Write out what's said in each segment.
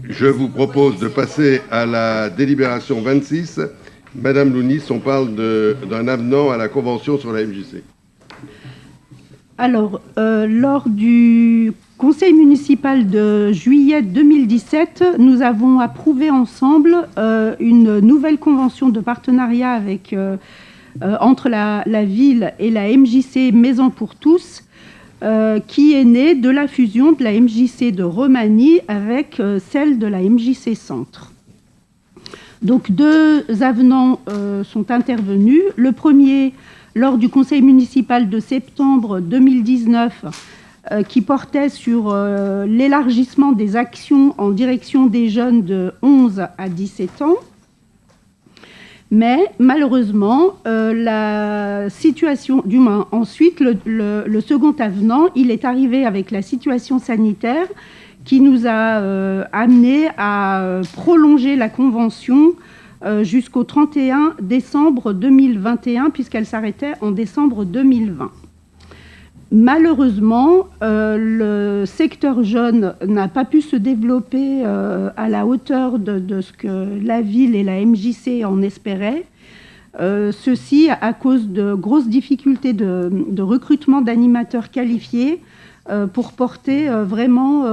Je vous propose de passer à la délibération 26. Madame Lounis, on parle d'un avenant à la Convention sur la MJC. Alors, lors du conseil municipal de juillet 2017, nous avons approuvé ensemble une nouvelle convention de partenariat avec, entre la ville et la MJC Maison pour tous, qui est née de la fusion de la MJC de Romani avec celle de la MJC Centre. Donc, deux avenants sont intervenus. Le premier, lors du conseil municipal de septembre 2019, qui portait sur l'élargissement des actions en direction des jeunes de 11 à 17 ans. Mais malheureusement, la situation, du moins ensuite, le second avenant, il est arrivé avec la situation sanitaire qui nous a amené à prolonger la convention jusqu'au 31 décembre 2021, puisqu'elle s'arrêtait en décembre 2020. Malheureusement, le secteur jeune n'a pas pu se développer à la hauteur de ce que la ville et la MJC en espéraient. Ceci à cause de grosses difficultés de recrutement d'animateurs qualifiés pour porter vraiment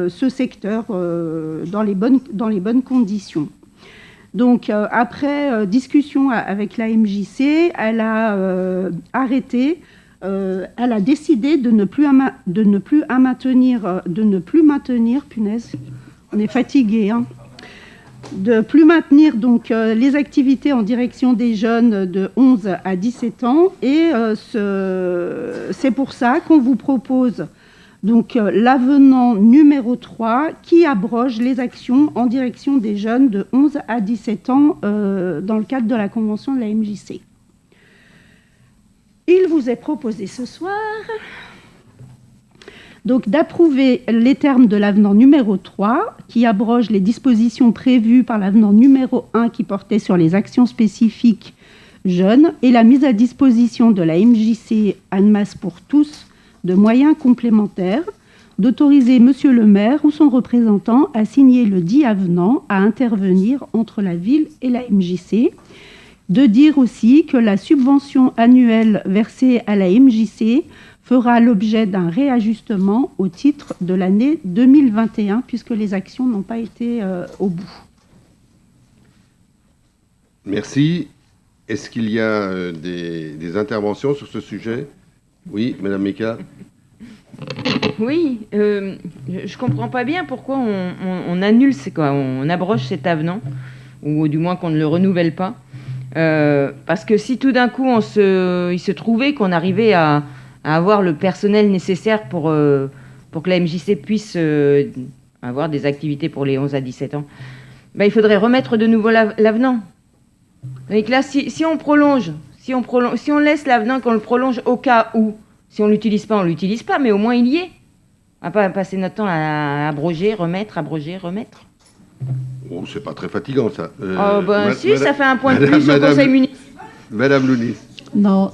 ce secteur dans les bonnes conditions. Donc, après discussion avec la MJC, elle a arrêté. Elle a décidé de ne plus maintenir, punaise, on est fatigué, hein, de plus maintenir donc les activités en direction des jeunes de 11 à 17 ans. Et c'est pour ça qu'on vous propose donc l'avenant numéro 3 qui abroge les actions en direction des jeunes de 11 à 17 ans dans le cadre de la convention de la MJC. Il vous est proposé ce soir donc d'approuver les termes de l'avenant numéro 3 qui abroge les dispositions prévues par l'avenant numéro 1 qui portait sur les actions spécifiques jeunes et la mise à disposition de la MJC Annemasse pour tous de moyens complémentaires, d'autoriser Monsieur le maire ou son représentant à signer le dit avenant à intervenir entre la ville et la MJC. De dire aussi que la subvention annuelle versée à la MJC fera l'objet d'un réajustement au titre de l'année 2021, puisque les actions n'ont pas été au bout. Merci. Est-ce qu'il y a des interventions sur ce sujet? Oui, Madame Meka. Oui, je ne comprends pas bien pourquoi on annule, on abroge cet avenant, ou du moins qu'on ne le renouvelle pas. Parce que si tout d'un coup il se trouvait qu'on arrivait à avoir le personnel nécessaire pour que la MJC puisse avoir des activités pour les 11 à 17 ans, ben, il faudrait remettre de nouveau l'avenant. Donc là, si on prolonge, si on laisse l'avenant, qu'on le prolonge au cas où, si on ne l'utilise pas, on ne l'utilise pas, mais au moins il y est. On va pas passer notre temps à abroger, remettre, abroger, remettre. Oh, c'est pas très fatigant, ça. Si, ça fait un point de plus au conseil municipal. Madame Lounis. Non,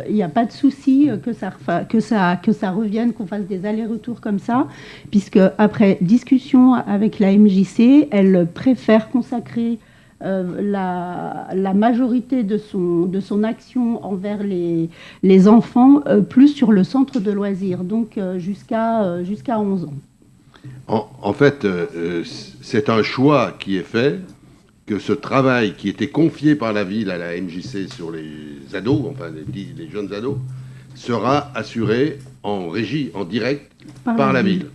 il n'y a pas de souci que ça revienne, qu'on fasse des allers-retours comme ça, puisque après discussion avec la MJC, elle préfère consacrer la majorité de son action envers les enfants plus sur le centre de loisirs, donc jusqu'à 11 ans. En fait, c'est un choix qui est fait, que ce travail qui était confié par la ville à la MJC sur les ados, enfin les jeunes ados, sera assuré en régie, en direct, par la ville.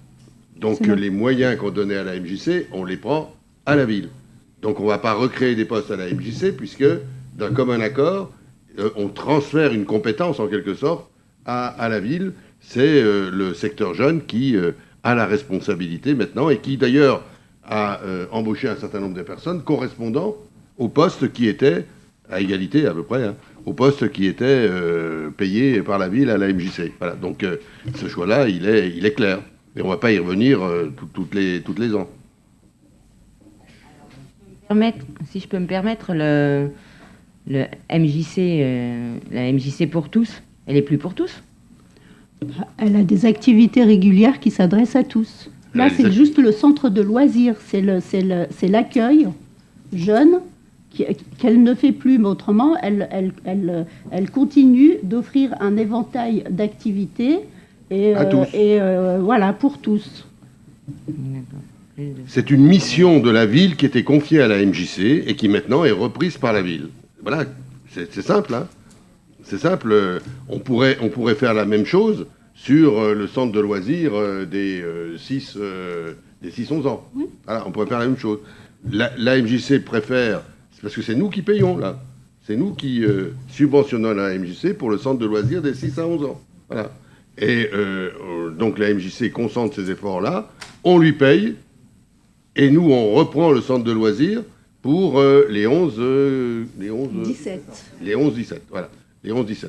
Donc les moyens qu'on donnait à la MJC, on les prend à la ville. Donc on ne va pas recréer des postes à la MJC, puisque d'un commun accord, on transfère une compétence en quelque sorte à la ville. C'est le secteur jeune qui a la responsabilité maintenant, et qui d'ailleurs a embauché un certain nombre de personnes correspondant au poste qui était, à égalité à peu près, hein, au poste qui était payé par la ville à la MJC. Voilà, donc ce choix-là, il est clair. Et on ne va pas y revenir toutes les ans. Si je peux me permettre, le MJC, la MJC pour tous, elle est plus pour tous. Elle a des activités régulières qui s'adressent à tous. Là, c'est juste le centre de loisirs, c'est l'accueil jeune qu'elle ne fait plus, mais autrement, elle continue d'offrir un éventail d'activités et voilà, pour tous. C'est une mission de la ville qui était confiée à la MJC et qui maintenant est reprise par la ville. Voilà, c'est simple, hein. C'est simple. On pourrait faire la même chose sur le centre de loisirs des 6-11 ans. Oui. Voilà, on pourrait faire la même chose. La MJC préfère, c'est parce que c'est nous qui payons, là. C'est nous qui subventionnons la MJC pour le centre de loisirs des 6 à 11 ans. Voilà. Et donc la MJC concentre ces efforts-là, on lui paye, et nous, on reprend le centre de loisirs pour les 11-17. Les 11-17, voilà. Les 11-17.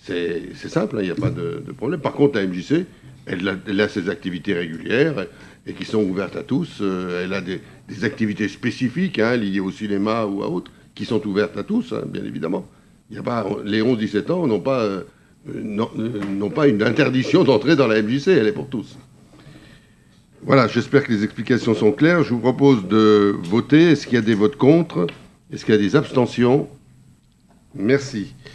C'est simple, il n'y a pas de problème. Par contre, la MJC, elle a ses activités régulières et qui sont ouvertes à tous. Elle a des activités spécifiques, liées au cinéma ou à autres, qui sont ouvertes à tous, bien évidemment. Il y a pas, les 11-17 ans n'ont pas une interdiction d'entrer dans la MJC, elle est pour tous. Voilà, j'espère que les explications sont claires. Je vous propose de voter. Est-ce qu'il y a des votes contre? Est-ce qu'il y a des abstentions? Merci.